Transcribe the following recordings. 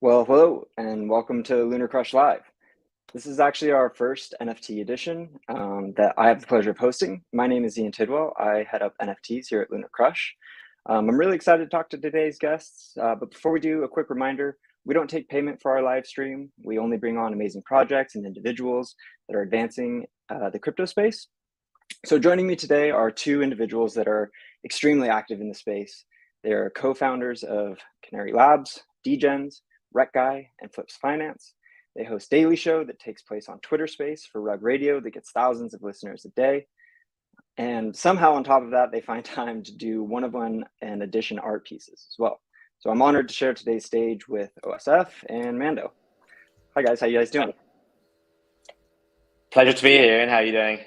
Well, hello and welcome to LunarCrush Live. This is actually our first NFT edition that I have the pleasure of hosting. My name is Ian Tidwell. I head up NFTs here at LunarCrush. I'm really excited to talk to today's guests, but before we do, a quick reminder, we don't take payment for our live stream. We only bring on amazing projects and individuals that are advancing the crypto space. So joining me today are two individuals that are extremely active in the space. They're co-founders of Canary Labs, Degenz, RektGuy, and Flips Finance. They host Daily Show that takes place on Twitter Space for Rug Radio that gets thousands of listeners a day. And somehow on top of that, they find time to do one-of-one and edition art pieces as well. So I'm honored to share today's stage with OSF and Mando. Hi guys, how you guys doing? Pleasure to be here, and how are you doing?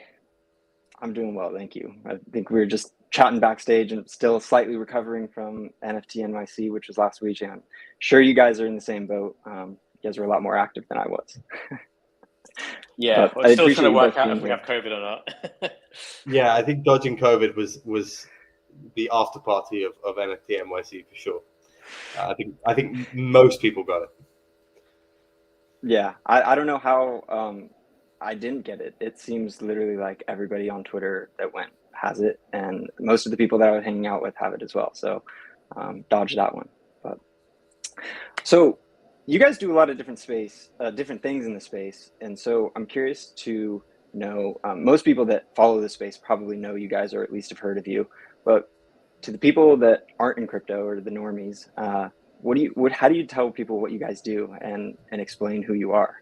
I'm doing well, thank you. I think we were just chatting backstage and still slightly recovering from NFT NYC, which was last week. And I'm sure you guys are in the same boat. You guys were a lot more active than I was. Yeah, we're still trying to work out if we have COVID or not. Yeah, I think dodging COVID was the after party of NFT NYC for sure. I think most people got it. Yeah, I don't know how I didn't get it. It seems literally like everybody on Twitter that went has it, and most of the people that I was hanging out with have it as well. So dodge that one. But so you guys do a lot of different things in the space, and so I'm curious to know. Most people that follow the space probably know you guys, or at least have heard of you. But to the people that aren't in crypto or the normies, how do you tell people what you guys do and explain who you are?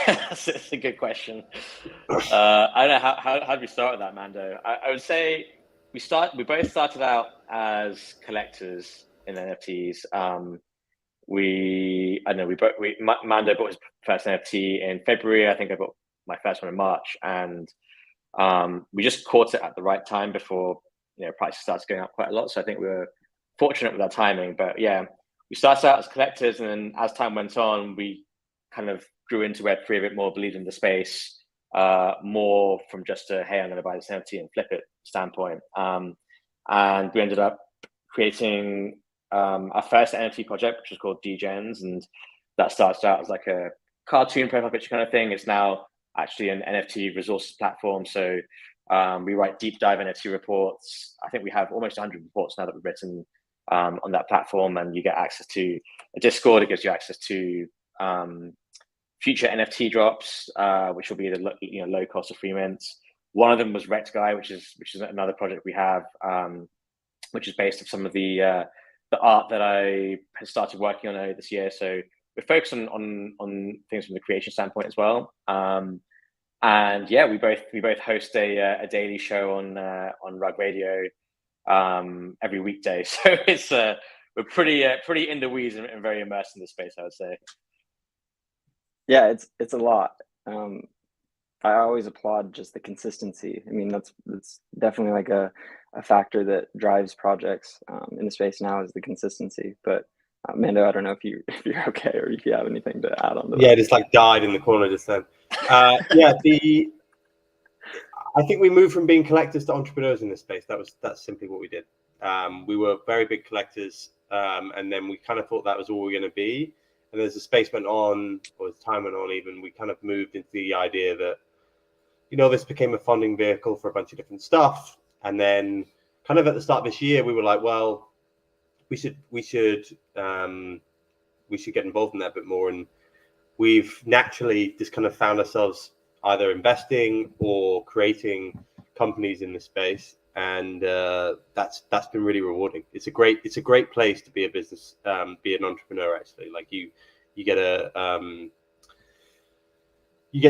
That's a good question. I don't know how do we start with that, Mando. I would say we both started out as collectors in NFTs. Mando bought his first NFT in February. I think I bought my first one in March, and we just caught it at the right time before prices started going up quite a lot. So I think we were fortunate with our timing. But yeah, we started out as collectors, and then as time went on, we kind of grew into Web3 a bit more, believed in the space more from just a hey, I'm going to buy this NFT and flip it standpoint. And we ended up creating our first NFT project, which was called Degenz, and that started out as like a cartoon profile picture kind of thing. It's now actually an NFT resources platform. So we write deep dive NFT reports. I think we have almost 100 reports now that we've written on that platform, and you get access to a Discord. It gives you access to future NFT drops, which will be the low cost of free mints. One of them was RektGuy, which is another project we have, which is based on some of the art that I had started working on earlier this year. So we're focused on things from the creation standpoint as well. And yeah, we both host a daily show on Rug Radio every weekday. So it's we're pretty in the weeds and very immersed in the space, I would say. Yeah, it's a lot. I always applaud just the consistency. I mean, that's definitely like a factor that drives projects in the space now is the consistency. But Mando, I don't know if you're okay or if you have anything to add on to that. Yeah, just like died in the corner just then. Yeah, I think we moved from being collectors to entrepreneurs in this space. That's simply what we did. We were very big collectors, and then we kind of thought that was all we were going to be. And as the space went on, or as time went on even, we kind of moved into the idea that, this became a funding vehicle for a bunch of different stuff. And then kind of at the start of this year, we were like, well, we should get involved in that a bit more. And we've naturally just kind of found ourselves either investing or creating companies in this space. And that's been really rewarding. It's a great place to be a business, be an entrepreneur. Actually, like you get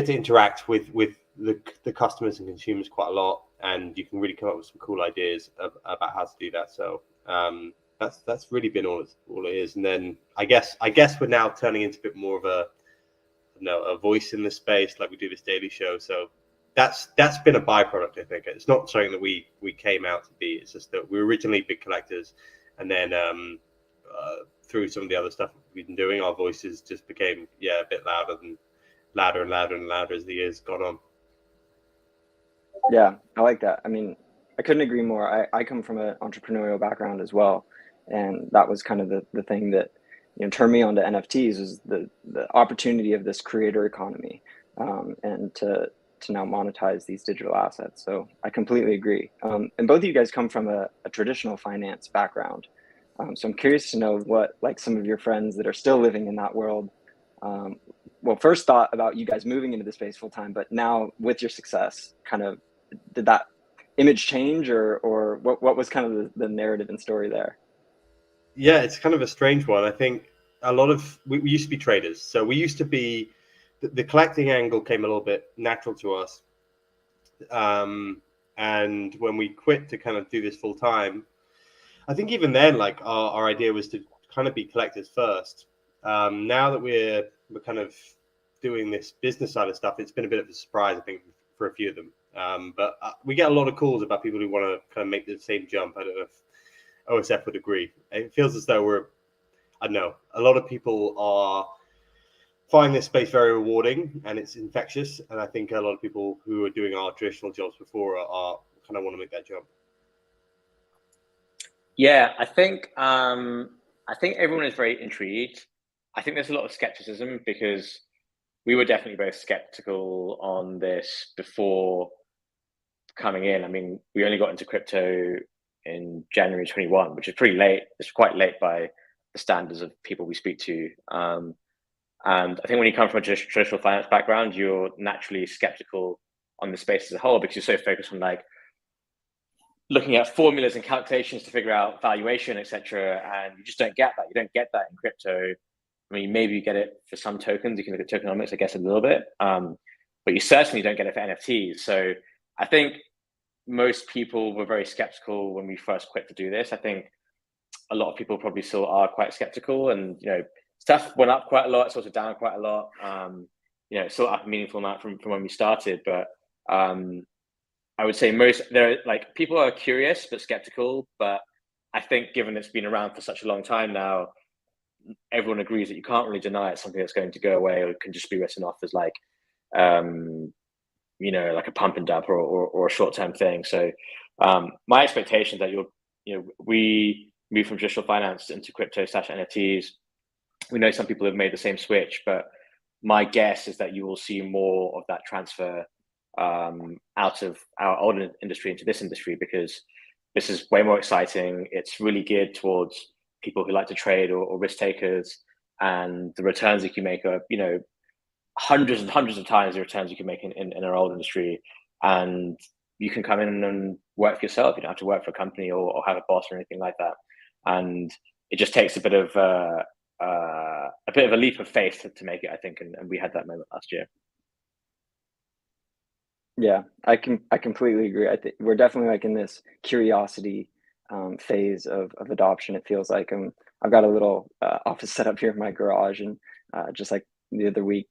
to interact with the customers and consumers quite a lot, and you can really come up with some cool ideas about how to do that. So that's really been all it is. And then I guess we're now turning into a bit more of a voice in the space, like we do this daily show. So that's been a byproduct, I think. It's not something that we came out to be. It's just that we were originally big collectors, and then through some of the other stuff we've been doing, our voices just became a bit louder and louder as the years gone on. Yeah, I like that. I mean, I couldn't agree more. I come from an entrepreneurial background as well, and that was kind of the thing that turned me on to NFTs is the opportunity of this creator economy, and to now monetize these digital assets. So I completely agree. And both of you guys come from a traditional finance background. So I'm curious to know what, like, some of your friends that are still living in that world, well, first thought about you guys moving into the space full time, but now with your success, kind of, did that image change, or what was kind of the narrative and story there? Yeah, it's kind of a strange one. I think a lot of we used to be traders, so we used to be the collecting angle came a little bit natural to us. And when we quit to kind of do this full time, I think even then, like our idea was to kind of be collectors first. Now that we're kind of doing this business side of stuff, it's been a bit of a surprise, I think, for a few of them. But we get a lot of calls about people who want to kind of make the same jump. I don't know if OSF would agree. It feels as though I don't know, a lot of people find this space very rewarding and it's infectious. And I think a lot of people who are doing our traditional jobs before are kind of want to make that jump. Yeah, I think everyone is very intrigued. I think there's a lot of skepticism because we were definitely both skeptical on this before coming in. I mean, we only got into crypto in January 21, which is pretty late. It's quite late by the standards of people we speak to. And I think when you come from a traditional finance background, you're naturally skeptical on the space as a whole because you're so focused on like looking at formulas and calculations to figure out valuation, etc. And you just don't get that. You don't get that in crypto. I mean, maybe you get it for some tokens. You can look at tokenomics, I guess, a little bit. But you certainly don't get it for NFTs. So I think most people were very skeptical when we first quit to do this. I think a lot of people probably still are quite skeptical, and stuff went up quite a lot. It's also down quite a lot. It's still up a meaningful amount from when we started, but I would say people are curious but skeptical. But I think given it's been around for such a long time now, everyone agrees that you can't really deny it's something that's going to go away or can just be written off as like like a pump and dump or a short-term thing. So my expectation is that we move from traditional finance into crypto / NFTs. We know some people have made the same switch, but my guess is that you will see more of that transfer out of our old industry into this industry, because this is way more exciting. It's really geared towards people who like to trade or risk takers, and the returns that you make are hundreds and hundreds of times the returns you can make in our old industry. And you can come in and work for yourself. You don't have to work for a company or have a boss or anything like that. And it just takes a bit of a leap of faith to make it, I think. And we had that moment last year. Yeah, I completely agree. I think we're definitely like in this curiosity phase of adoption. It feels like I've got a little office set up here in my garage, and just like the other week,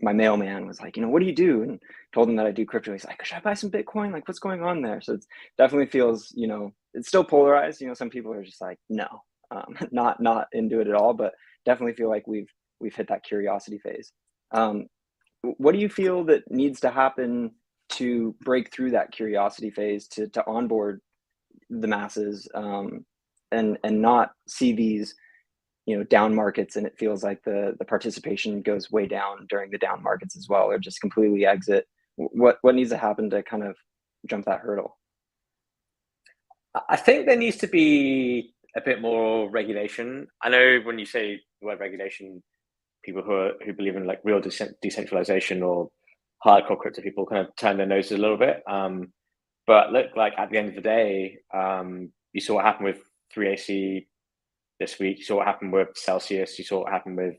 my mailman was like, what do you do? And told him that I do crypto. He's like, should I buy some Bitcoin? Like, what's going on there? So it definitely feels, it's still polarized. Some people are just like, no, not into it at all, but definitely feel like we've hit that curiosity phase. What do you feel that needs to happen to break through that curiosity phase to onboard the masses, and not see these down markets, and it feels like the participation goes way down during the down markets as well, or just completely exit? What needs to happen to kind of jump that hurdle? I think there needs to be a bit more regulation. I know when you say the word regulation, people who believe in like real decentralization or hardcore crypto people kind of turn their noses a little bit. But look, like at the end of the day, you saw what happened with 3AC this week. You saw what happened with Celsius. You saw what happened with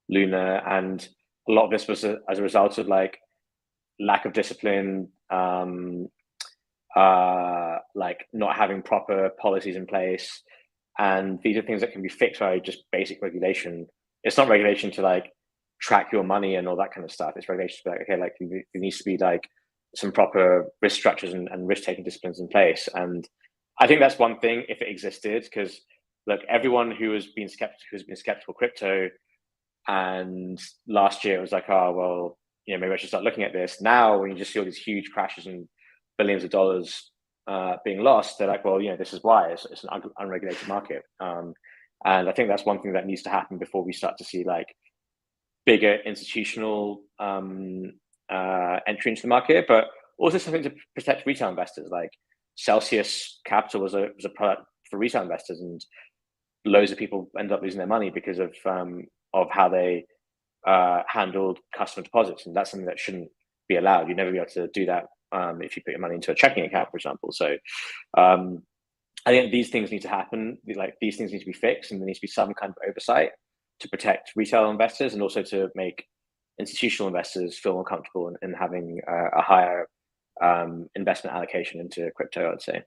Luna, and a lot of this was as a result of like lack of discipline, like not having proper policies in place. And these are things that can be fixed by just basic regulation. It's not regulation to like track your money and all that kind of stuff. It's regulation to be like, okay, like there needs to be like some proper risk structures and risk-taking disciplines in place. And I think that's one thing if it existed, because look, everyone who's been skeptical crypto, and last year it was like, oh, well, maybe I should start looking at this. Now, when you just see all these huge crashes and billions of dollars being lost, they're like, well, this is why it's an unregulated market. And I think that's one thing that needs to happen before we start to see like bigger institutional entry into the market, but also something to protect retail investors. Like Celsius Capital was a product for retail investors, and loads of people end up losing their money because of how they handled customer deposits, and that's something that shouldn't be allowed. You'd never be able to do that if you put your money into a checking account, for example. So I think these things need to happen. Like these things need to be fixed, and there needs to be some kind of oversight to protect retail investors and also to make institutional investors feel more comfortable in having a higher investment allocation into crypto, I'd say.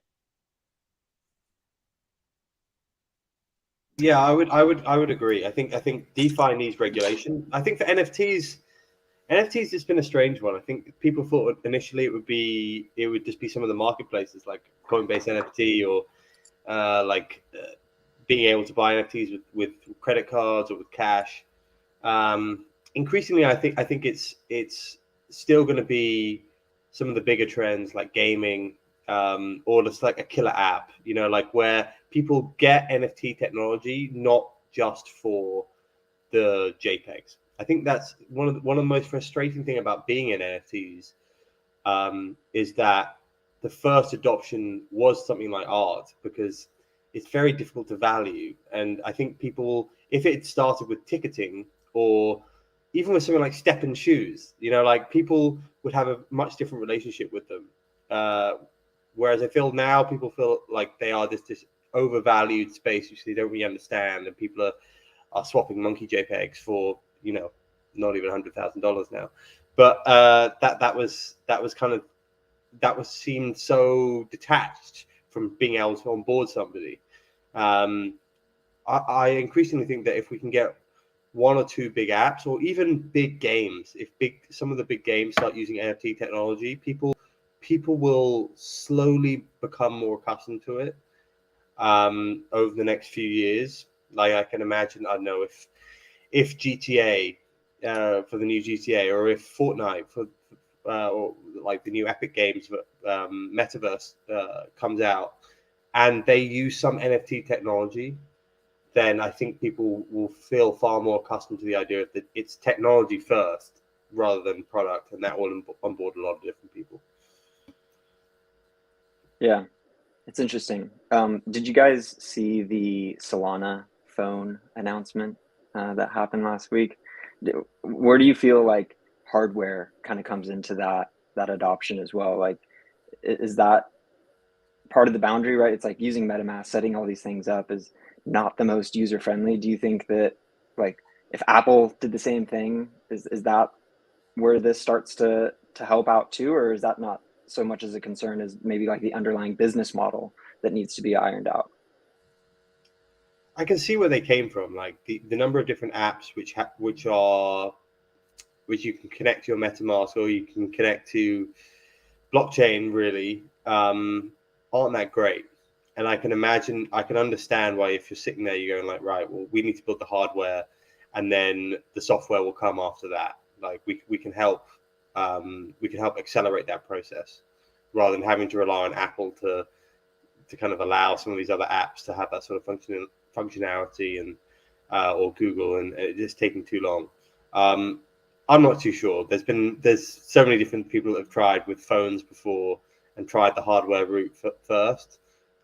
Yeah, I would agree. I think DeFi needs regulation. I think for NFTs it's been a strange one. I think people thought initially it would just be some of the marketplaces like Coinbase NFT or being able to buy NFTs with credit cards or with cash. Increasingly, I think it's still going to be some of the bigger trends like gaming, or just like a killer app, like where people get NFT technology not just for the JPEGs. I think that's one of the most frustrating thing about being in NFTs, is that the first adoption was something like art, because it's very difficult to value. And I think people, if it started with ticketing or even with something like Step and Shoes, like people would have a much different relationship with them. Whereas I feel now people feel like they are this overvalued space which they don't really understand, and people are swapping monkey JPEGs for not even $100,000 now. But that seemed so detached from being able to onboard somebody. I increasingly think that if we can get one or two big apps, or even big games, if some of the big games start using NFT technology, people will slowly become more accustomed to it over the next few years. Like I can imagine, I don't know, if GTA for the new GTA, or if Fortnite or like the new Epic Games metaverse comes out, and they use some NFT technology, then I think people will feel far more accustomed to the idea that it's technology first rather than product, and that will onboard a lot of different people. Yeah, it's interesting. Did you guys see the Solana phone announcement that happened last week? Where do you feel like hardware kind of comes into that adoption as well? Like, is that part of the boundary, right? It's like using MetaMask, setting all these things up is not the most user friendly. Do you think that, like, if Apple did the same thing, is that where this starts to help out too, or is that not so much as a concern as maybe like the underlying business model that needs to be ironed out? I can see where they came from, like the number of different apps which you can connect to your MetaMask, or you can connect to blockchain, really aren't that great. And I can understand why, if you're sitting there, you're going like, right, well, we need to build the hardware, and then the software will come after that. Like we can help accelerate that process, rather than having to rely on Apple to kind of allow some of these other apps to have that sort of functionality, and or Google, and it's just taking too long. I'm not too sure. There's so many different people that have tried with phones before and tried the hardware route first.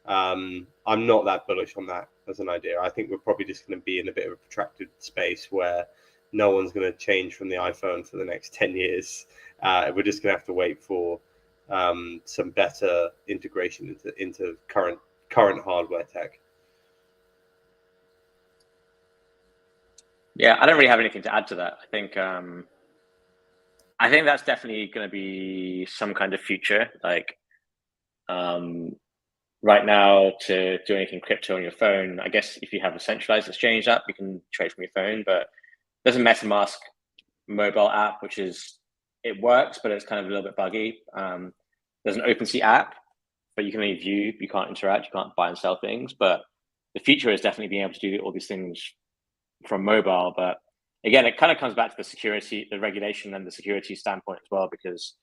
I'm not that bullish on that as an idea. I think we're probably just going to be in a bit of a protracted space where no one's going to change from the iPhone for the next 10 years. We're just going to have to wait for some better integration into current hardware tech. Yeah, I don't really have anything to add to that. I think that's definitely going to be some kind of future. Like right now, to do anything crypto on your phone, I guess if you have a centralized exchange app, you can trade from your phone. But there's a MetaMask mobile app, it works, but it's kind of a little bit buggy. There's an OpenSea app, but you can only view, you can't interact, you can't buy and sell things. But the future is definitely being able to do all these things from mobile. But again, it kind of comes back to the security, the regulation, and the security standpoint as well, because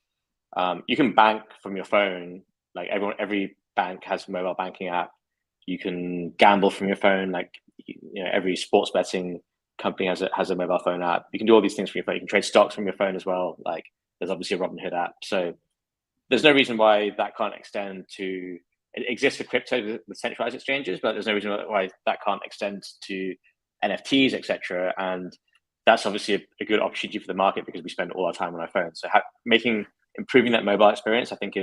you can bank from your phone. Like every bank has a mobile banking app. You can gamble from your phone. Like every sports betting company has a mobile phone app. You can do all these things from your phone. You can trade stocks from your phone as well. Like there's obviously a Robinhood app. So there's no reason why that can't extend to. It exists for crypto with centralized exchanges, but there's no reason why that can't extend to NFTs, etc. And that's obviously a good opportunity for the market because we spend all our time on our phones. So improving that mobile experience, I think,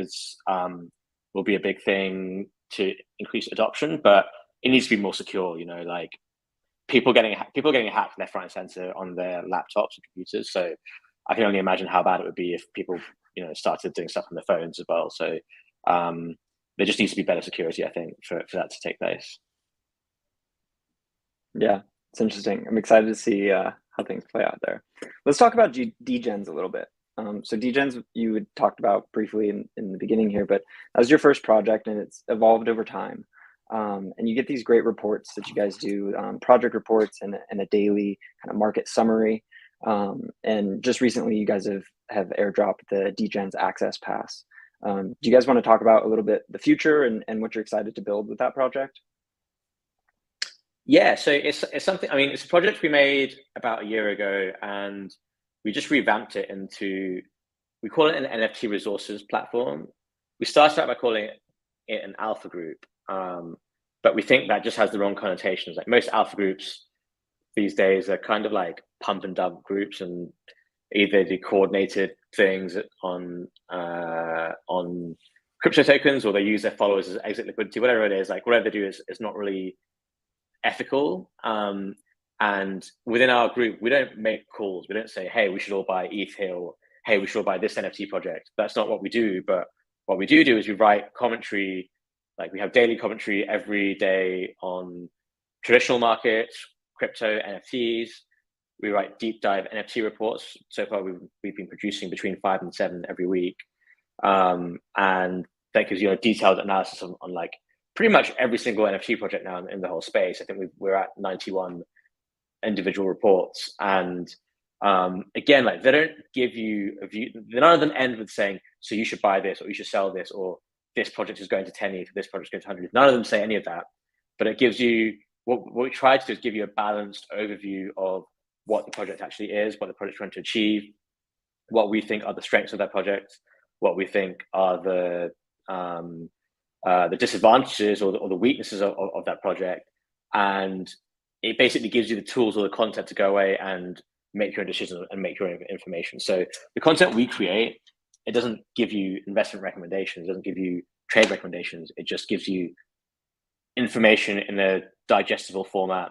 will be a big thing to increase adoption. But it needs to be more secure. Like people getting hacked left, right, and center on their laptops and computers. So I can only imagine how bad it would be if people started doing stuff on their phones as well. So there just needs to be better security, I think, for that to take place. Yeah, it's interesting. I'm excited to see how things play out there. Let's talk about Degenz a little bit. So Degenz, you had talked about briefly in the beginning here, but that was your first project and it's evolved over time. And you get these great reports that you guys do, project reports and a daily kind of market summary. And just recently, you guys have airdropped the Degenz Access Pass. Do you guys want to talk about a little bit the future and what you're excited to build with that project? Yeah, so it's something. I mean, it's a project we made about a year ago, and we just revamped it into. We call it an NFT Resources platform. We started out by calling it an alpha group, but we think that just has the wrong connotations. Like most alpha groups these days are kind of like pump and dump groups, and either do coordinated things on crypto tokens, or they use their followers as exit liquidity, whatever it is. Like whatever they do is not really ethical. And within our group, we don't make calls. We don't say, hey, we should all buy ETH here, or hey, we should all buy this NFT project. That's not what we do. But what we do is we write commentary. Like we have daily commentary every day on traditional markets, crypto, NFTs. We write deep dive NFT reports. So far, we've been producing between 5 and 7 every week. And that gives you a detailed analysis on like pretty much every single NFT project now in the whole space. I think we're at 91 individual reports. And again, like they don't give you a view. None of them end with saying, so you should buy this, or you should sell this, or this project is going to 10 ETH, this project is going to 100. None of them say any of that. But it gives you, what we try to do is give you a balanced overview of what the project actually is, what the project's trying to achieve, what we think are the strengths of that project, what we think are the disadvantages or the weaknesses of that project. And it basically gives you the tools or the content to go away and make your own decisions and make your own information. So the content we create, it doesn't give you investment recommendations, it doesn't give you trade recommendations. It just gives you information in a digestible format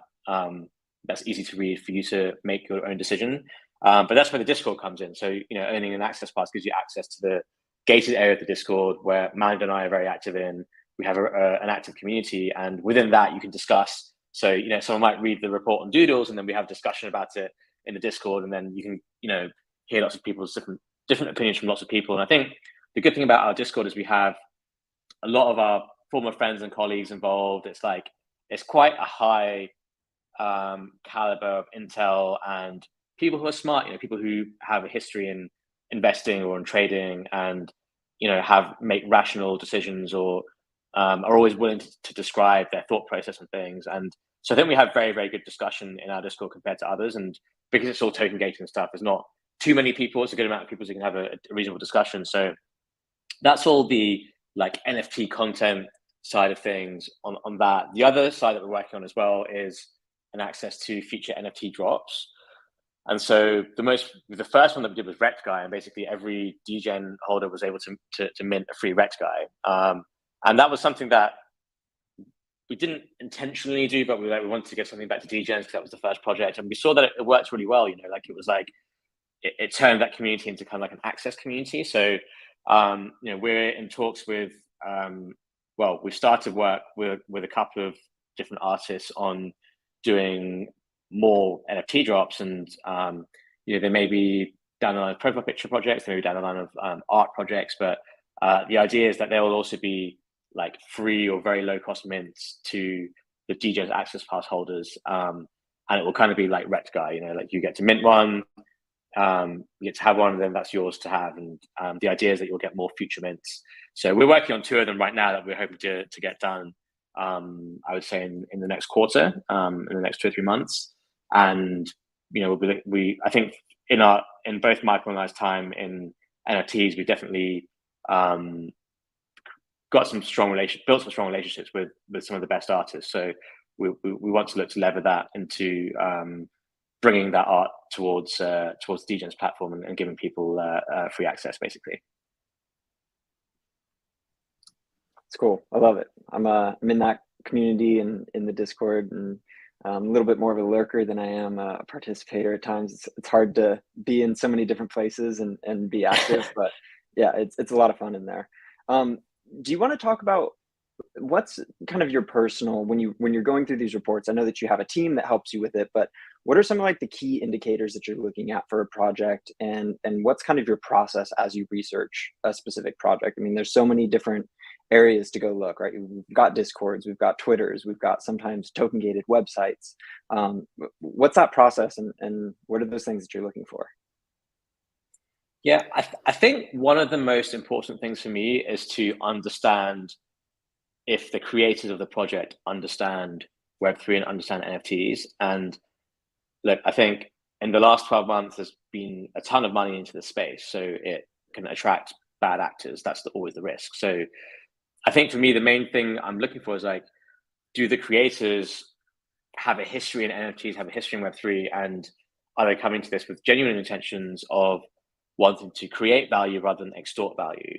that's easy to read for you to make your own decision. But that's where the Discord comes in. So, owning an access pass gives you access to the gated area of the Discord where Mando and I are very active in. We have an active community, and within that you can discuss. So, someone might read the report on Doodles, and then we have discussion about it in the Discord, and then you can, hear lots of people's different opinions from lots of people. And I think the good thing about our Discord is we have a lot of our former friends and colleagues involved. It's quite a high caliber of intel and people who are smart, people who have a history in investing or in trading, and make rational decisions, or are always willing to describe their thought process and things. And so I think we have very, very good discussion in our Discord compared to others. And because it's all token gated and stuff, there's not too many people. It's a good amount of people so you can have a reasonable discussion. So that's all the like NFT content side of things on that. The other side that we're working on as well is an access to future NFT drops. And so the first one that we did was RektGuy, and basically every Degen holder was able to mint a free RektGuy. And that was something that we didn't intentionally do, but we wanted to give something back to Degenz because that was the first project, and we saw that it worked really well. It turned that community into kind of like an access community. So we're in talks with we've started work with a couple of different artists on doing more NFT drops, and they may be down the line of profile picture projects, they may be down the line of art projects, but the idea is that there will also be like free or very low cost mints to the Degenz access pass holders, and it will kind of be like RektGuy, like you get to mint one, you get to have one, and then that's yours to have. And the idea is that you'll get more future mints. So we're working on 2 of them right now that we're hoping to get done I would say in the next quarter, in the next 2 or 3 months. And I think in both Michael and I's time in NFTs, we definitely built some strong relationships with some of the best artists. So we want to look to lever that into bringing that art towards Degenz platform and giving people free access, basically. It's cool. I love it. I'm in that community and in the Discord, and I'm a little bit more of a lurker than I am a participator at times. It's hard to be in so many different places and be active, but yeah, it's a lot of fun in there. Do you want to talk about what's kind of your personal, when you're going through these reports? I know that you have a team that helps you with it, but what are some of like the key indicators that you're looking at for a project, and what's kind of your process as you research a specific project? I mean, there's so many different areas to go look, right? We've got Discords, we've got Twitters, we've got sometimes token gated websites. What's that process, and what are those things that you're looking for? Yeah, I think one of the most important things for me is to understand if the creators of the project understand Web3 and understand NFTs. And look, I think in the last 12 months, there's been a ton of money into the space, so it can attract bad actors. That's always the risk. So I think for me, the main thing I'm looking for is like, do the creators have a history in NFTs, have a history in Web3, and are they coming to this with genuine intentions of wanting to create value rather than extort value?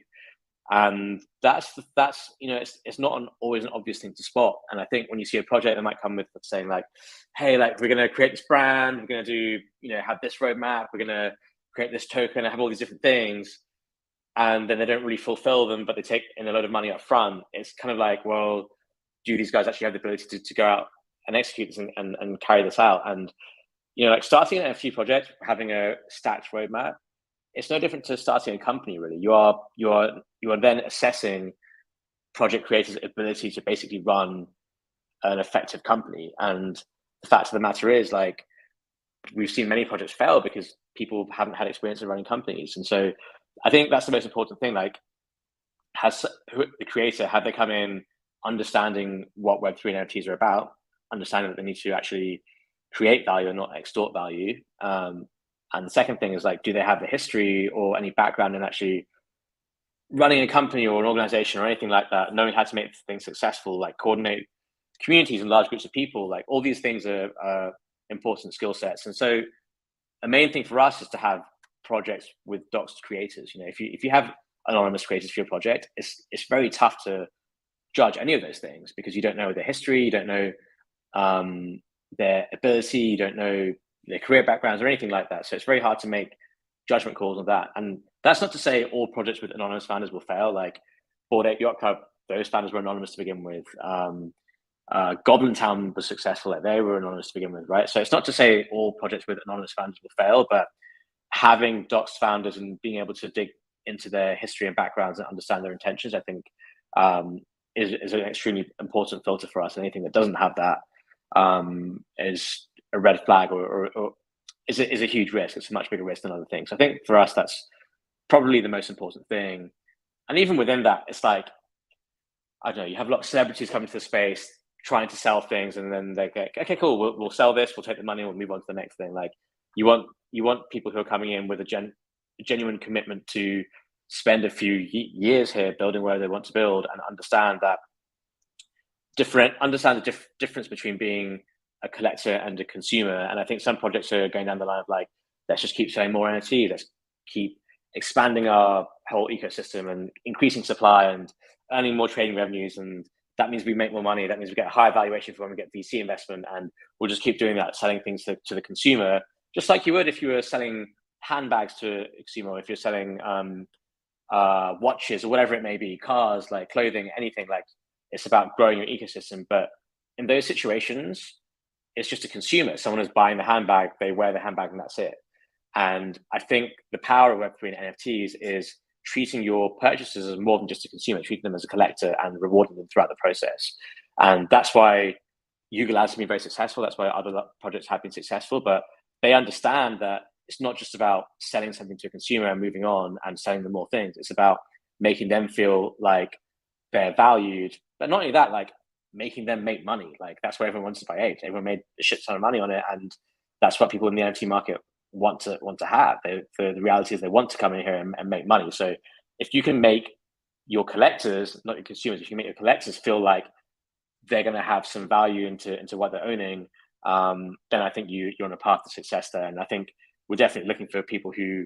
And that's it's not always an obvious thing to spot. And I think when you see a project that might come with saying like, hey, like we're going to create this brand, we're going to do, have this roadmap, we're going to create this token, and have all these different things, and then they don't really fulfill them, but they take in a load of money up front. It's kind of like, well, do these guys actually have the ability to go out and execute this and carry this out? And like starting an NFT project, having a stacked roadmap, it's no different to starting a company, really. You are then assessing project creators' ability to basically run an effective company. And the fact of the matter is, like, we've seen many projects fail because people haven't had experience in running companies. And so I think that's the most important thing. Like, has the creator, have they come in understanding what Web3 and NFTs are about, understanding that they need to actually create value and not extort value? And the second thing is, like, do they have the history or any background in actually running a company or an organization or anything like that, knowing how to make things successful, like coordinate communities and large groups of people? Like, all these things are important skill sets. And so the main thing for us is to have projects with doxed creators. If you have anonymous creators for your project, it's very tough to judge any of those things because you don't know their history, you don't know their ability, you don't know their career backgrounds or anything like that. So it's very hard to make judgment calls on that. And that's not to say all projects with anonymous founders will fail. Like Bored Ape Yacht Club, those founders were anonymous to begin with. Goblin Town was successful, like they were anonymous to begin with, right? So it's not to say all projects with anonymous founders will fail, but having doxed founders and being able to dig into their history and backgrounds and understand their intentions, I think is an extremely important filter for us. Anything that doesn't have that is a red flag or is a huge risk. It's a much bigger risk than other things. I think for us, that's probably the most important thing. And even within that, it's like, I don't know, you have a lot of celebrities coming to the space trying to sell things, and then they go, okay, cool, we'll sell this, we'll take the money, we'll move on to the next thing. Like, you want people who are coming in with a genuine commitment to spend a few years here building where they want to build, and understand the difference between being a collector and a consumer. And I think some projects are going down the line of like, let's just keep selling more NFT, let's keep expanding our whole ecosystem and increasing supply and earning more trading revenues, and that means we make more money, that means we get a higher valuation for when we get VC investment, and we'll just keep doing that, selling things to the consumer, just like you would if you were selling handbags to a consumer, or if you're selling watches or whatever it may be, cars, like clothing, anything. Like, it's about growing your ecosystem. But in those situations, it's just a consumer. Someone is buying the handbag, they wear the handbag, and that's it. And I think the power of Web3 and NFTs is treating your purchases as more than just a consumer, treating them as a collector and rewarding them throughout the process. And that's why Yuga Labs has been very successful. That's why other projects have been successful. But they understand that it's not just about selling something to a consumer and moving on and selling them more things. It's about making them feel like they're valued. But not only that, like, making them make money. Like that's why everyone wants to buy apes. Everyone made a shit ton of money on it, and that's what people in the NFT market want to have. The reality is they want to come in here and make money. So if you can make your collectors, not your consumers, if you can make your collectors feel like they're going to have some value into what they're owning, then I think you're on a path to success there. And I think we're definitely looking for people who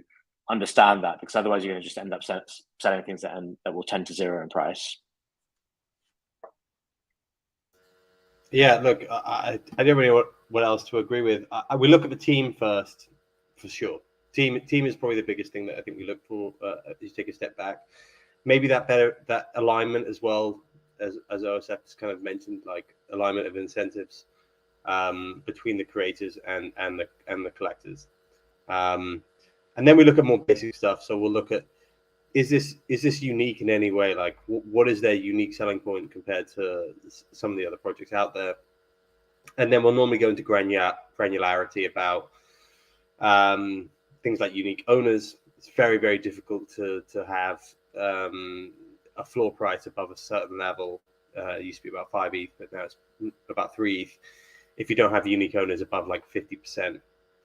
understand that, because otherwise you're going to just end up selling things that will tend to zero in price. Yeah, look, I don't really know what else to agree with. We look at the team first, for sure. Team is probably the biggest thing that I think we look for as you take a step back. Maybe that alignment as well, as OSF has kind of mentioned, like alignment of incentives between the creators and the collectors. And then we look at more basic stuff. So we'll look at, is this unique in any way? Like, what is their unique selling point compared to some of the other projects out there? And then we'll normally go into granularity about things like unique owners. It's very, very difficult to have a floor price above a certain level. It used to be about 5 ETH, but now it's about 3 ETH. If you don't have unique owners above like 50%.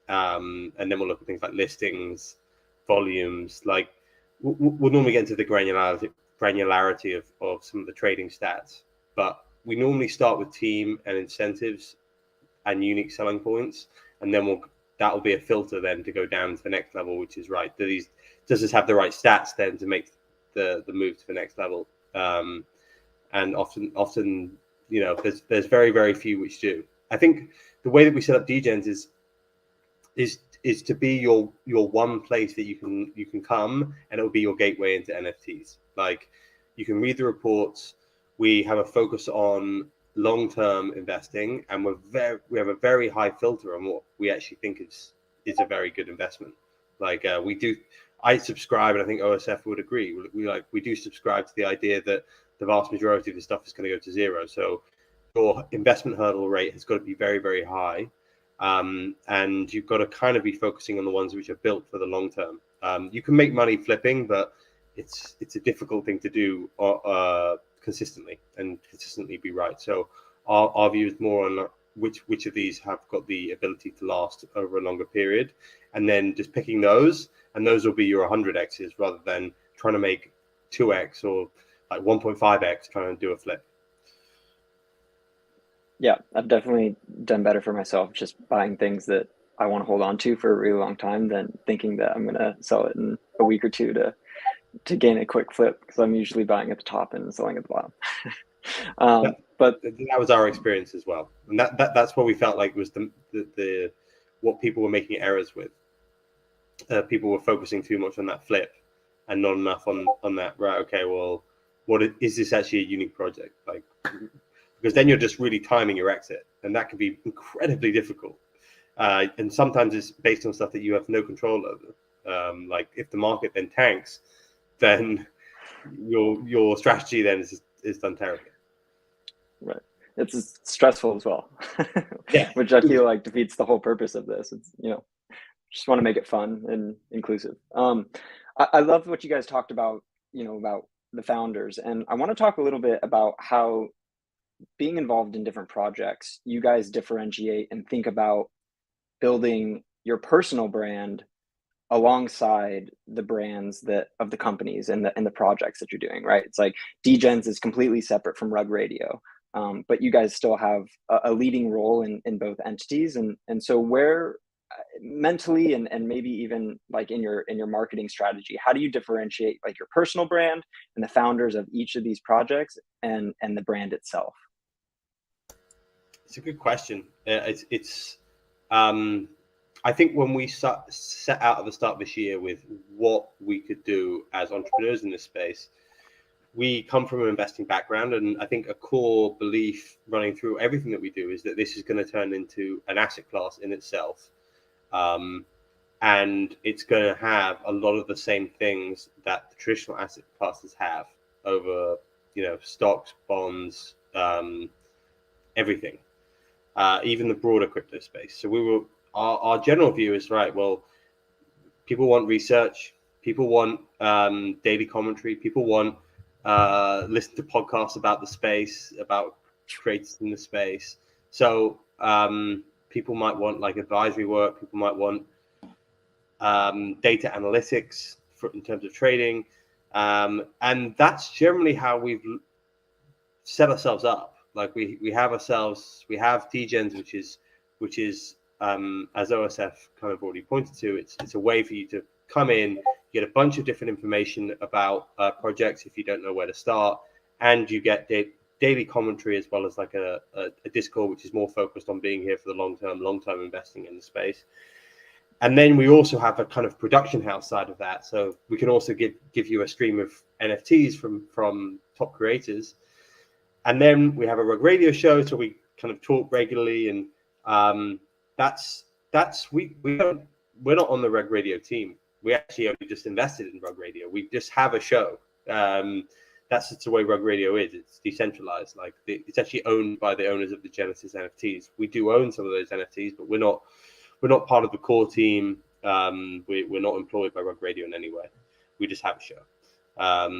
And then we'll look at things like listings, volumes. Like we'll normally get into the granularity of some of the trading stats, but we normally start with team and incentives and unique selling points, and then that will be a filter then to go down to the next level, which is right. Does this have the right stats then to make the move to the next level? And often, you know, there's very, very few which do. I think the way that we set up Degenz is to be your one place that you can come, and it will be your gateway into NFTs. Like, you can read the reports. We have a focus on long-term investing, and we have a very high filter on what we actually think is a very good investment. Like I subscribe, and I think OSF would agree. We do subscribe to the idea that the vast majority of the stuff is going to go to zero. So your investment hurdle rate has got to be very, very high. And you've got to kind of be focusing on the ones which are built for the long term. You can make money flipping, but it's a difficult thing to do consistently be right. So our view is more on which of these have got the ability to last over a longer period, and then just picking those, and those will be your 100x's rather than trying to make 2x or like 1.5x trying to do a flip. Yeah, I've definitely done better for myself just buying things that I want to hold on to for a really long time than thinking that I'm going to sell it in a week or two to gain a quick flip, because I'm usually buying at the top and selling at the bottom. But that was our experience as well, and that's what we felt like was the what people were making errors with. People were focusing too much on that flip and not enough on that. Right? Okay, well, is this actually a unique project? Like, because then you're just really timing your exit, and that can be incredibly difficult. And sometimes it's based on stuff that you have no control over. Like if the market then tanks, then your strategy then is done terribly. Right, it's stressful as well. Yeah, which I feel like defeats the whole purpose of this. It's, you know, just want to make it fun and inclusive. I love what you guys talked about, you know, about the founders, and I want to talk a little bit about how being involved in different projects, you guys differentiate and think about building your personal brand alongside the brands of the companies and the projects that you're doing, right? It's like Degenz is completely separate from Rug Radio, but you guys still have a leading role in both entities, and so where mentally and maybe even like in your marketing strategy, how do you differentiate like your personal brand and the founders of each of these projects and the brand itself? It's a good question. I think when we set out at the start of this year with what we could do as entrepreneurs in this space, we come from an investing background, and I think a core belief running through everything that we do is that this is going to turn into an asset class in itself, and it's going to have a lot of the same things that the traditional asset classes have over, you know, stocks, bonds, everything, even the broader crypto space. So our general view is, right, well, people want research, people want daily commentary, people want listen to podcasts about the space, about creators in the space. So people might want like advisory work. People might want data analytics in terms of trading. And that's generally how we've set ourselves up. Like we have Degenz, which is as OSF kind of already pointed to, it's a way for you to come in, get a bunch of different information about projects if you don't know where to start, and you get daily commentary as well as like a Discord, which is more focused on being here for the long term investing in the space. And then we also have a kind of production house side of that. So we can also give you a stream of NFTs from top creators. And then we have a Rug Radio show, so we kind of talk regularly, and we're not on the Rug Radio team. We actually only just invested in Rug Radio. We just have a show. That's just the way Rug Radio is. It's decentralized. Like it's actually owned by the owners of the Genesis NFTs. We do own some of those NFTs, but we're not part of the core team. We're not employed by Rug Radio in any way. We just have a show.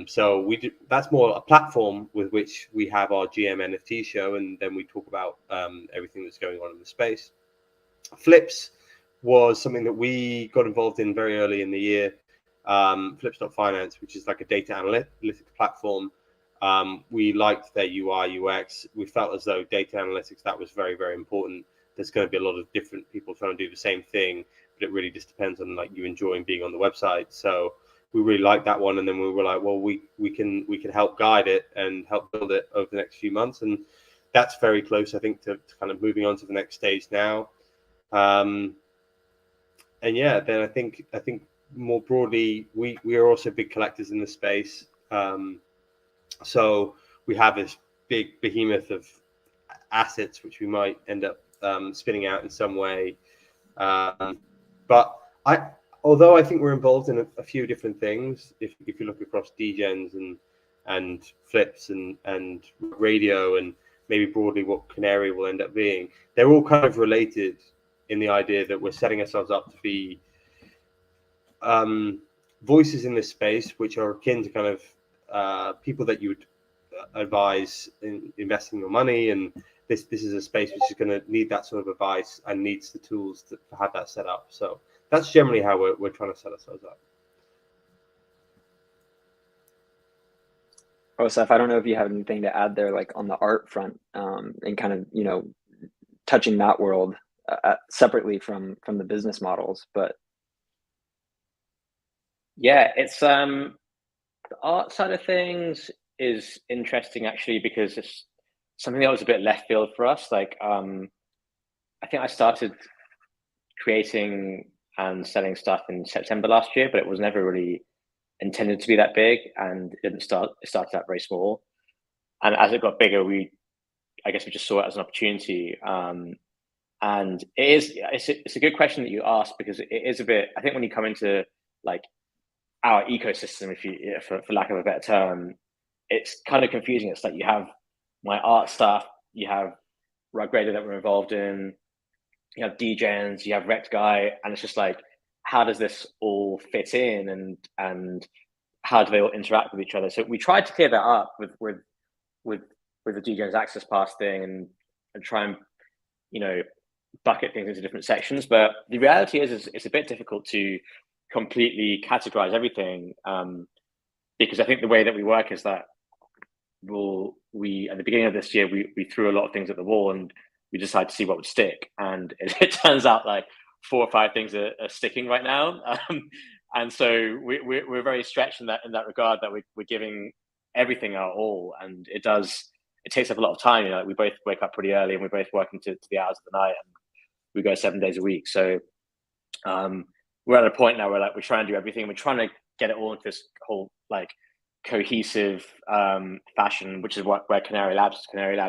So that's more a platform with which we have our GM NFT show, and then we talk about everything that's going on in the space. Flips was something that we got involved in very early in the year. Flips.finance, which is like a data analytics platform. We liked their UI, UX. We felt as though data analytics, that was very, very important. There's going to be a lot of different people trying to do the same thing, but it really just depends on like you enjoying being on the website. So we really liked that one, and then we were like, well, we can help guide it and help build it over the next few months, and that's very close, I think, to kind of moving on to the next stage now. And yeah, then I think more broadly, we are also big collectors in the space. So we have this big behemoth of assets which we might end up spinning out in some way. But although I think we're involved in a few different things, if you look across Degenz and Flips and Radio and maybe broadly what Canary will end up being, they're all kind of related in the idea that we're setting ourselves up to be voices in this space which are akin to kind of people that you would advise in investing your money, and this is a space which is going to need that sort of advice and needs the tools to have that set up. So that's generally how we're trying to set ourselves up. OSF, I don't know if you have anything to add there, like on the art front, and kind of, touching that world separately from the business models, but. Yeah, it's the art side of things is interesting actually, because it's something that was a bit left field for us. Like, I think I started creating and selling stuff in September last year, but it was never really intended to be that big, and it started out very small. And as it got bigger, I guess we just saw it as an opportunity. And it's a good question that you asked, because it is a bit, I think when you come into like our ecosystem, for lack of a better term, it's kind of confusing. It's like you have my art stuff, you have Rug Radio that we're involved in, you have Degenz, you have RektGuy, and it's just like, how does this all fit in, and how do they all interact with each other? So we tried to clear that up with the Degenz Access Pass thing, and try and bucket things into different sections. But the reality is it's a bit difficult to completely categorize everything, because I think the way that we work is that we at the beginning of this year we threw a lot of things at the wall, and we decided to see what would stick, and it turns out like 4 or 5 things are sticking right now, and so we're very stretched in that regard, that we're giving everything our all, and it takes up a lot of time. We both wake up pretty early, and we're both working to the hours of the night, and we go 7 days a week. So we're at a point now where like we're trying to do everything. We're trying to get it all into this whole like cohesive fashion, which is where Canary Labs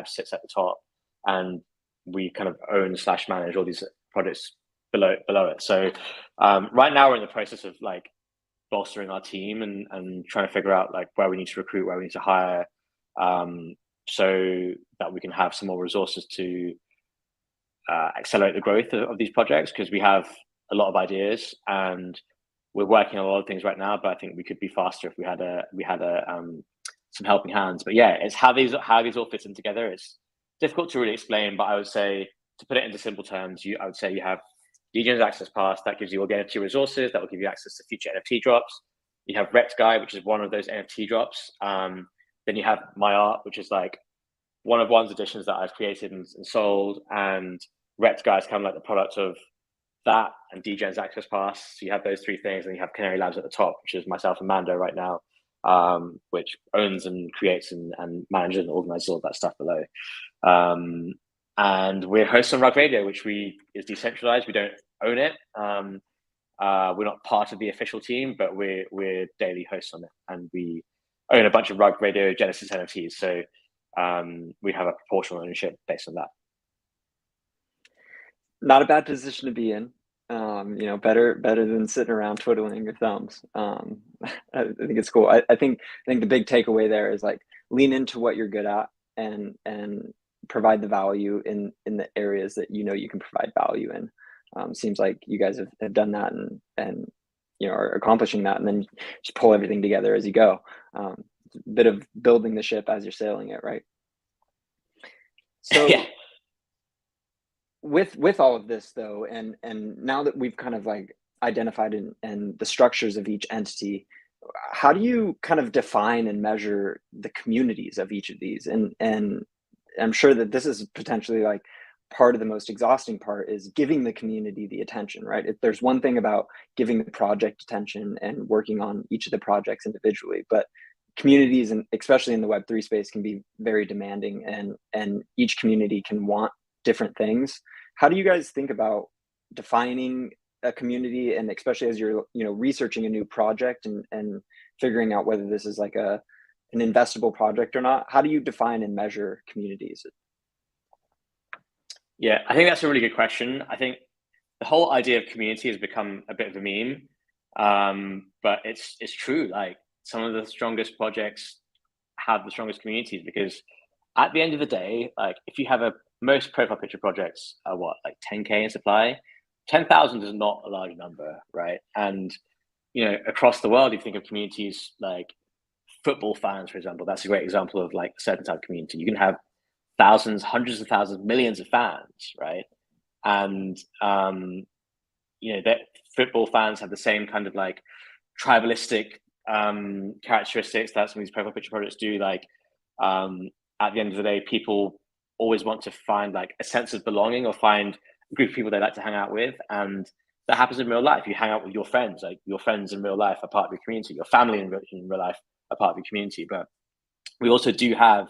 sits at the top, and we kind of own / manage all these projects below it. So right now we're in the process of like bolstering our team and trying to figure out like where we need to recruit, where we need to hire, so that we can have some more resources to accelerate the growth of these projects, because we have a lot of ideas and we're working on a lot of things right now, but I think we could be faster if we had some helping hands. But yeah, it's how these all fit in together. difficult to really explain, but I would say, to put it into simple terms, I would say you have Degenz Access Pass that gives you all the NFT resources that will give you access to future NFT drops. You have RektGuy, which is one of those NFT drops. Then you have my art, which is like one of one's editions that I've created and sold, and RektGuy is kind of like the product of that, and Degenz Access Pass. So you have those three things, and you have Canary Labs at the top, which is myself and Mando right now, which owns and creates and manages and organizes all that stuff below. And we're hosts on Rug Radio, which is decentralized. We don't own it. We're not part of the official team, but we're daily hosts on it, and we own a bunch of Rug Radio Genesis NFTs. So we have a proportional ownership based on that. Not a bad position to be in. Better than sitting around twiddling your thumbs. I think it's cool. I think the big takeaway there is like lean into what you're good at and provide the value in the areas that you can provide value in. Seems like you guys have done that and are accomplishing that, and then just pull everything together as you go. A bit of building the ship as you're sailing it, right? So yeah. With all of this though, and now that we've kind of like identified and the structures of each entity, how do you kind of define and measure the communities of each of these? And I'm sure that this is potentially like part of the most exhausting part, is giving the community the attention, right? If there's one thing about giving the project attention and working on each of the projects individually, but communities, and especially in the Web3 space, can be very demanding, and each community can want different things. How do you guys think about defining a community, and especially as you're researching a new project and figuring out whether this is like an investable project or not? How do you define and measure communities? Yeah, I think that's a really good question. I think the whole idea of community has become a bit of a meme, but it's true. Like, some of the strongest projects have the strongest communities, because at the end of the day, like, if you have most profile picture projects are like 10K in supply, 10,000 is not a large number, right? And across the world, you think of communities like football fans, for example. That's a great example of like a certain type of community. You can have thousands, hundreds of thousands, millions of fans, right? And that football fans have the same kind of like tribalistic characteristics that some of these profile picture projects do. Like, at the end of the day, people always want to find like a sense of belonging, or find a group of people they like to hang out with. And that happens in real life. You hang out with your friends, like your friends in real life are part of your community, your family in real life are part of your community. But we also do have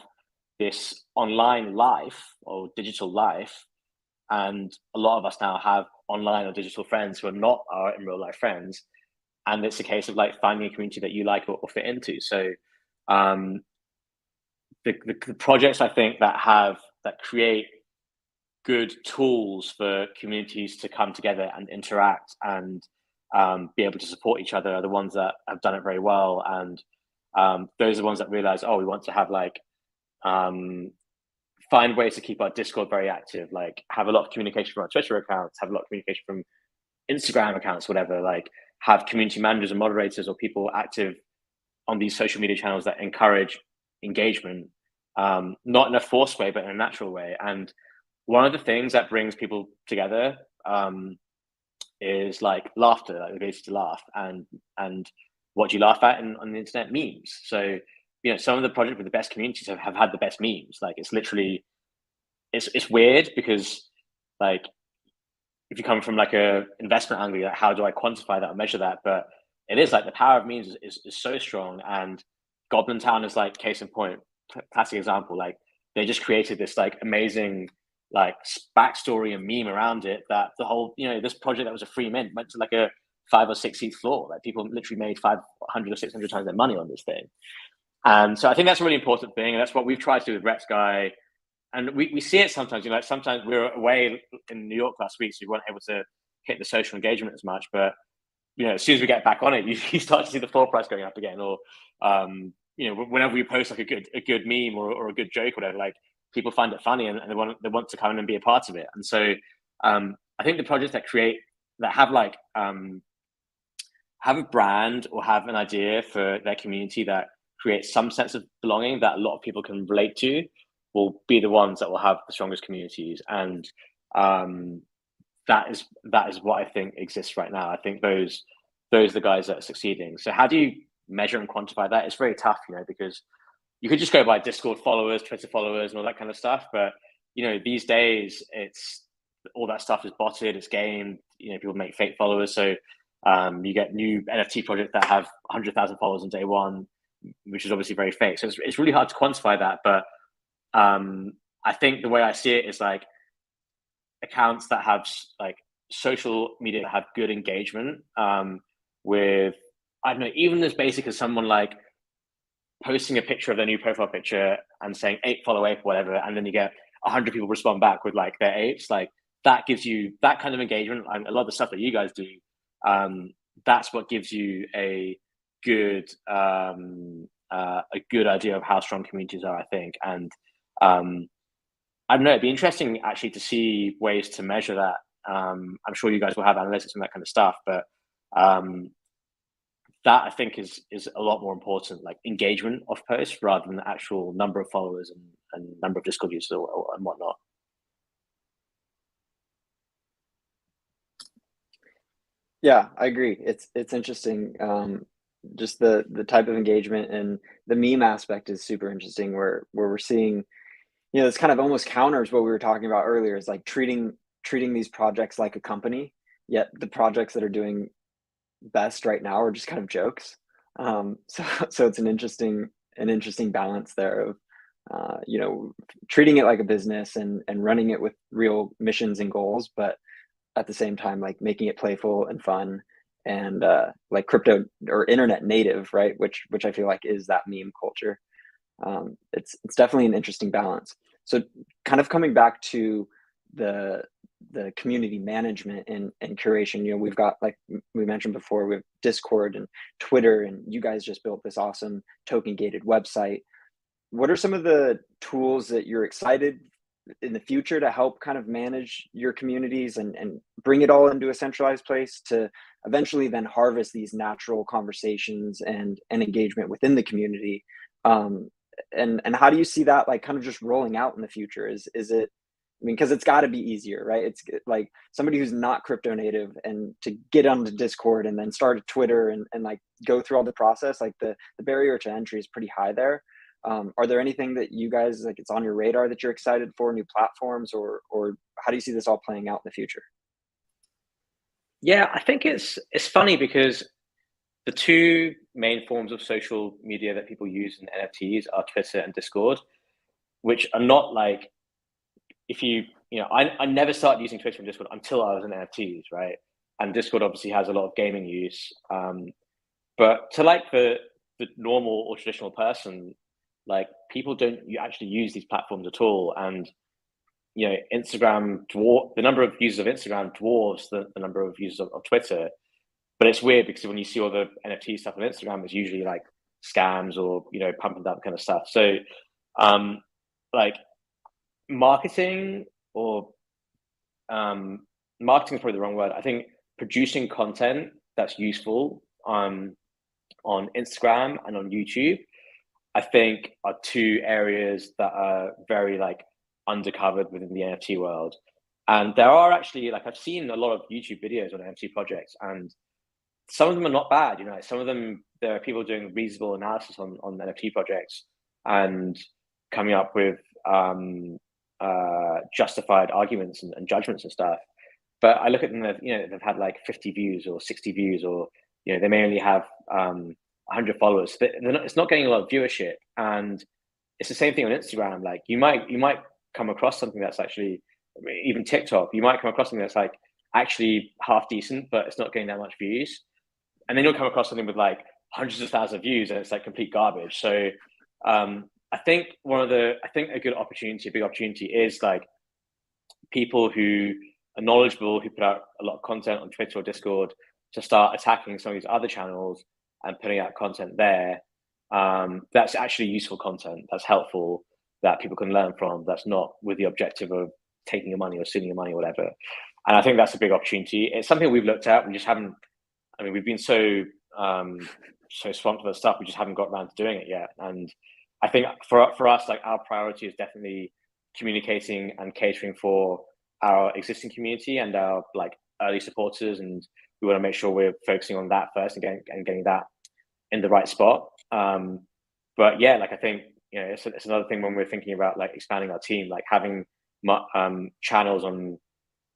this online life or digital life, and a lot of us now have online or digital friends who are not our in real life friends, and it's a case of like finding a community that you like or fit into. So the projects, I think, that create good tools for communities to come together and interact and be able to support each other are the ones that have done it very well. And those are the ones that realize, we want to have like find ways to keep our Discord very active, like have a lot of communication from our Twitter accounts, have a lot of communication from Instagram accounts, whatever, like have community managers and moderators or people active on these social media channels that encourage engagement, not in a forced way, but in a natural way. And one of the things that brings people together is like laughter, like the ability to laugh, and what you laugh at on the internet, memes. So some of the projects with the best communities have had the best memes. Like, it's literally, it's weird because, like, if you come from like a investment angle, like, how do I quantify that or measure that? But it is like the power of memes is so strong. And Goblin Town is like case in point, classic example. Like, they just created this like amazing like backstory and meme around it, that the whole this project that was a free mint went to like a 5 or 6 seat floor. Like, people literally made 500 or 600 times their money on this thing. And so I think that's a really important thing, and that's what we've tried to do with RektGuy. And we see it sometimes. Like, sometimes we were away in New York last week, so we weren't able to hit the social engagement as much. But as soon as we get back on it, you start to see the floor price going up again. Or whenever we post like a good meme or a good joke, or whatever, like, people find it funny and they want to come in and be a part of it. And so I think the projects that have like have a brand or have an idea for their community that creates some sense of belonging that a lot of people can relate to, will be the ones that will have the strongest communities. And that is what I think exists right now. I think those are the guys that are succeeding. So how do you measure and quantify that? It's very tough, because you could just go by Discord followers, Twitter followers, and all that kind of stuff. But these days, it's all that stuff is botted, it's gamed. People make fake followers, so you get new NFT projects that have 100,000 followers on day one, which is obviously very fake. So it's really hard to quantify that. But I think the way I see it is like accounts that have like social media that have good engagement with, I don't know, even as basic as someone like posting a picture of their new profile picture and saying ape follow ape, whatever, and then you get 100 people respond back with like their apes. Like that gives you that kind of engagement. And a lot of the stuff that you guys do, that's what gives you a good idea of how strong communities are, I think. And I don't know, it'd be interesting actually to see ways to measure that. I'm sure you guys will have analytics and that kind of stuff, but that I think is a lot more important, like engagement of posts rather than the actual number of followers and number of Discord users and whatnot. Yeah, I agree. It's interesting. Just the type of engagement and the meme aspect is super interesting where we're seeing, it's kind of almost counters what we were talking about earlier, is like treating these projects like a company, yet the projects that are doing best right now are just kind of jokes. So it's an interesting balance there of treating it like a business and running it with real missions and goals, but at the same time like making it playful and fun and like crypto or internet native, right? Which I feel like is that meme culture. It's definitely an interesting balance. So kind of coming back to the community management and curation, we've got, like we mentioned before, we have Discord and Twitter, and you guys just built this awesome token gated website. What are some of the tools that you're excited in the future to help kind of manage your communities and bring it all into a centralized place to eventually then harvest these natural conversations and engagement within the community? And how do you see that like kind of just rolling out in the future? Is it, I mean, because it's got to be easier, right? It's like somebody who's not crypto native and to get onto Discord and then start a Twitter and like go through all the process, like the barrier to entry is pretty high there. Are there anything that you guys, like, it's on your radar that you're excited for, new platforms, or how do you see this all playing out in the future? Yeah, I think it's funny because the two main forms of social media that people use in NFTs are Twitter and Discord, which are not like, I never started using Twitter and Discord until I was in NFTs, right? And Discord obviously has a lot of gaming use. But to like the normal or traditional person, like people don't actually use these platforms at all. And, Instagram, the number of users of Instagram dwarfs the number of users of Twitter. But it's weird because when you see all the NFT stuff on Instagram, it's usually like scams or, pumping that kind of stuff. So like marketing or marketing is probably the wrong word. I think producing content that's useful on Instagram and on YouTube, I think are two areas that are very like undercovered within the NFT world. And there are actually, like, I've seen a lot of YouTube videos on NFT projects, and some of them are not bad. Some of them, there are people doing reasonable analysis on NFT projects and coming up with justified arguments and judgments and stuff. But I look at them, they've had like 50 views or 60 views, or they may only have 100 followers. It's not getting a lot of viewership. And it's the same thing on Instagram. Like you might come across something that's actually, even TikTok, you might come across something that's like actually half decent, but it's not getting that much views. And then you'll come across something with like hundreds of thousands of views and it's like complete garbage. So I think a big opportunity is like people who are knowledgeable, who put out a lot of content on Twitter or Discord, to start attacking some of these other channels and putting out content there. That's actually useful content, that's helpful, that people can learn from, that's not with the objective of taking your money or stealing your money or whatever. And I think that's a big opportunity. It's something we've looked at. We just haven't, we've been so swamped with stuff, we just haven't got around to doing it yet. And I think for us, like our priority is definitely communicating and catering for our existing community and our like early supporters, and we want to make sure we're focusing on that first and getting that in the right spot. But yeah, like I think it's another thing when we're thinking about like expanding our team, like having channels on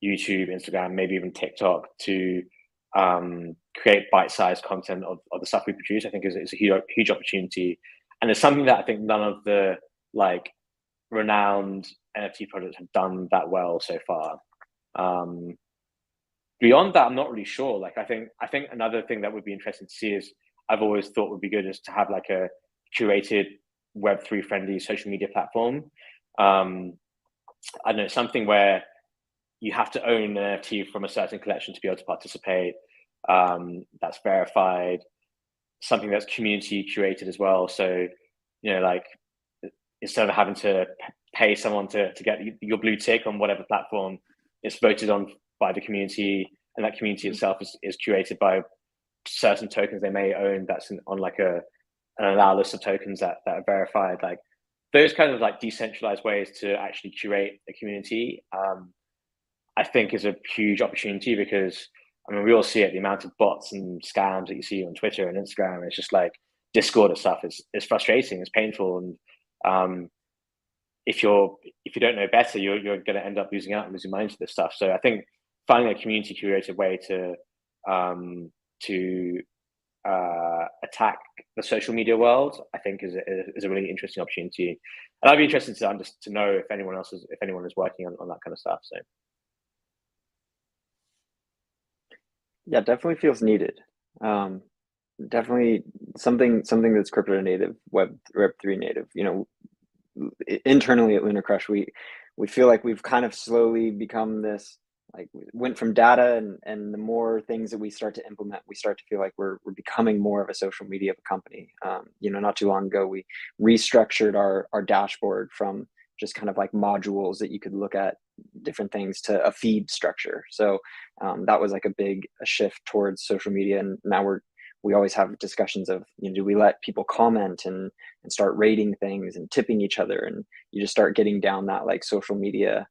YouTube, Instagram, maybe even TikTok to create bite-sized content of the stuff we produce. I think is a huge opportunity, and it's something that I think none of the like renowned NFT projects have done that well so far. Beyond that, I'm not really sure. Like I think another thing that would be interesting to see is I've always thought would be good is to have like a curated Web3 friendly social media platform. I don't know, something where you have to own an NFT from a certain collection to be able to participate. That's verified, something that's community curated as well. So, like instead of having to pay someone to get your blue tick on whatever platform, it's voted on by the community, and that community itself is curated by certain tokens they may own. That's on like an allow list of tokens that are verified. Like those kind of like decentralized ways to actually curate a community, I think is a huge opportunity, because I mean we all see it, the amount of bots and scams that you see on Twitter and Instagram. It's just like Discord and stuff. It's frustrating, it's painful, and if you don't know better, you're going to end up losing mind to this stuff. So I think finding a community curated way to attack the social media world, I think is a really interesting opportunity, and I'd be interested to know if anyone is working on that kind of stuff. So yeah, definitely feels needed. Definitely something that's crypto native, Web3 native. Internally at LunarCrush, we feel like we've kind of slowly become this, like we went from data, and the more things that we start to implement, we start to feel like we're becoming more of a social media company. Not too long ago, we restructured our dashboard from just kind of like modules that you could look at different things to a feed structure. So that was like a shift towards social media. And now we always have discussions of, do we let people comment and start rating things and tipping each other? And you just start getting down that like social media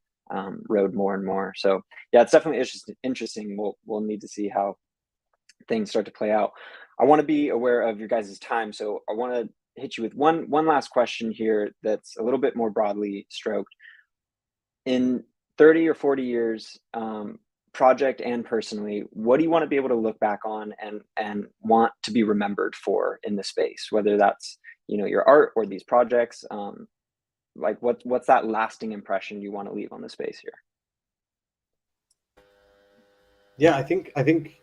road more and more. So yeah, it's definitely interesting. We'll need to see how things start to play out. I want to be aware of your guys' time. So I want to hit you with one last question here that's a little bit more broadly stroked. In 30 or 40 years, project and personally, what do you want to be able to look back on and want to be remembered for in the space, whether that's your art or these projects? Like what's that lasting impression you want to leave on the space here? Yeah, I think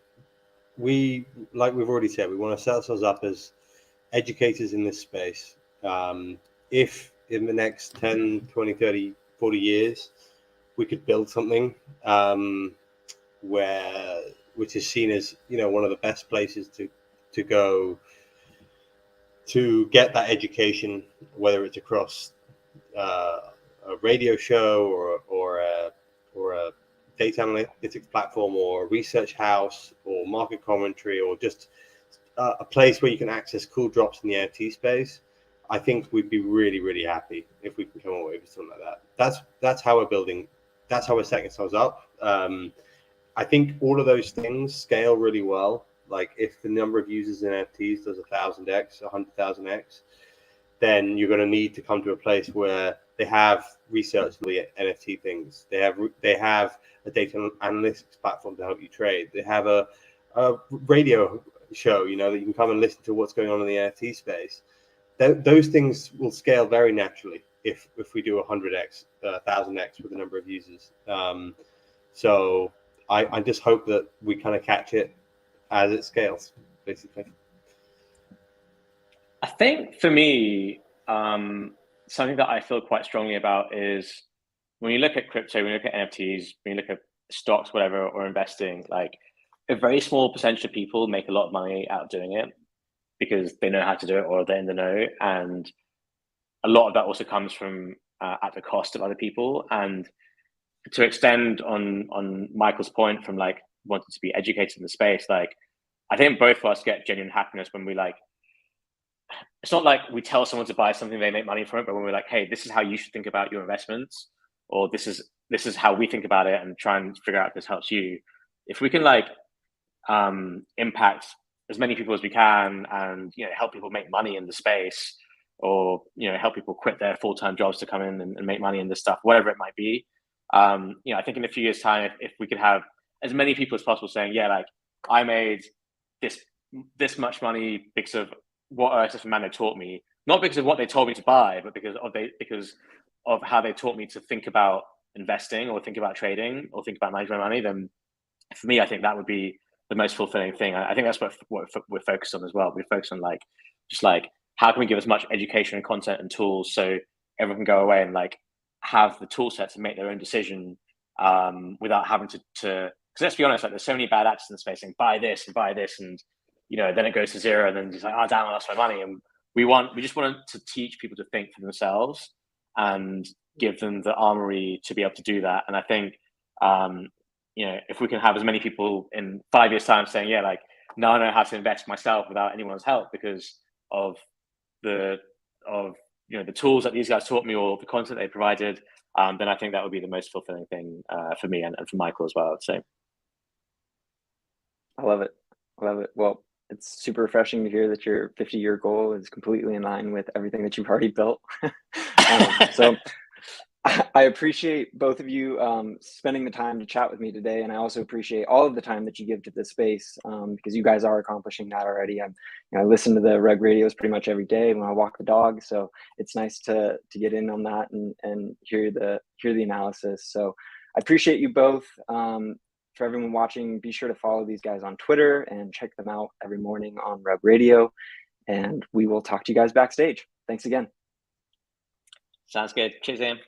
we, like we've already said, we want to set ourselves up as educators in this space. If in the next 10, 20, 30, 40 years, we could build something which is seen as one of the best places to go to get that education, whether it's across a radio show or a data analytics platform or a research house or market commentary, or just a place where you can access cool drops in the NFT space. I think we'd be really, really happy if we can come away with something like that. That's how we're building. That's how we're setting ourselves up. I think all of those things scale really well. Like if the number of users in NFTs does 1,000x, 100,000x, then you're going to need to come to a place where they have research the NFT things. They have a data analytics platform to help you trade. They have a radio show, that you can come and listen to what's going on in the NFT space. Those things will scale very naturally if we do 100x, 1,000x with the number of users. So I just hope that we kind of catch it as it scales, basically. I think for me, something that I feel quite strongly about is when you look at crypto, when you look at NFTs, when you look at stocks, whatever, or investing, like a very small percentage of people make a lot of money out of doing it because they know how to do it or they're in the know. And a lot of that also comes from at the cost of other people. And to extend on Michael's point from like wanting to be educated in the space, like I think both of us get genuine happiness when we like it's not like we tell someone to buy something, they make money from it, but when we're like, hey, this is how you should think about your investments, or this is how we think about it, and try and figure out if this helps you. If we can like impact as many people as we can, and help people make money in the space, or help people quit their full-time jobs to come in and make money in this stuff, whatever it might be. I think in a few years' time, if we could have as many people as possible saying, yeah, like I made this much money because of what OSF and Mando taught me, not because of what they told me to buy, but because of how they taught me to think about investing, or think about trading, or think about managing my money, then for me, I think that would be the most fulfilling thing. I think that's what we're focused on as well. We're focused on like, just like, how can we give as much education and content and tools so everyone can go away and like have the tool set to make their own decision, without having to, because let's be honest, like there's so many bad actors in the space saying buy this and buy this, and then it goes to zero, and then it's like, oh damn, I lost my money. And we just want to teach people to think for themselves and give them the armory to be able to do that. And I think if we can have as many people in 5 years' time saying, yeah, like now I know how to invest myself without anyone's help because of the tools that these guys taught me, or the content they provided, then I think that would be the most fulfilling thing for me, and for Michael as well, I'd say. I love it. Well, it's super refreshing to hear that your 50-year goal is completely in line with everything that you've already built. So I appreciate both of you spending the time to chat with me today, and I also appreciate all of the time that you give to this space, because you guys are accomplishing that already. I listen to the Reg radios pretty much every day when I walk the dog, so it's nice to get in on that and hear the analysis. So I appreciate you both. For everyone watching, be sure to follow these guys on Twitter and check them out every morning on Reg Radio, and we will talk to you guys backstage. Thanks again. Sounds good. Cheers, Ian.